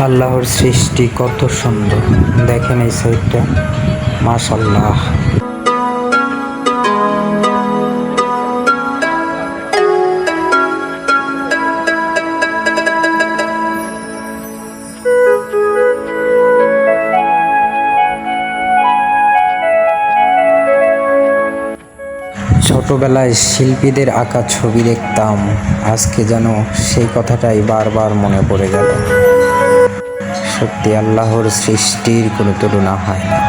আল্লাহর সৃষ্টি কত সুন্দর, দেখেন এই সাইডটা, মাশাআল্লাহ। ছোটবেলায় শিল্পীদের আঁকা ছবি দেখতাম, আজকে যেন সেই কথাটাই বারবার মনে পড়ে গেল। সত্যি আল্লাহর সৃষ্টির কোনো তুলনা হয় না।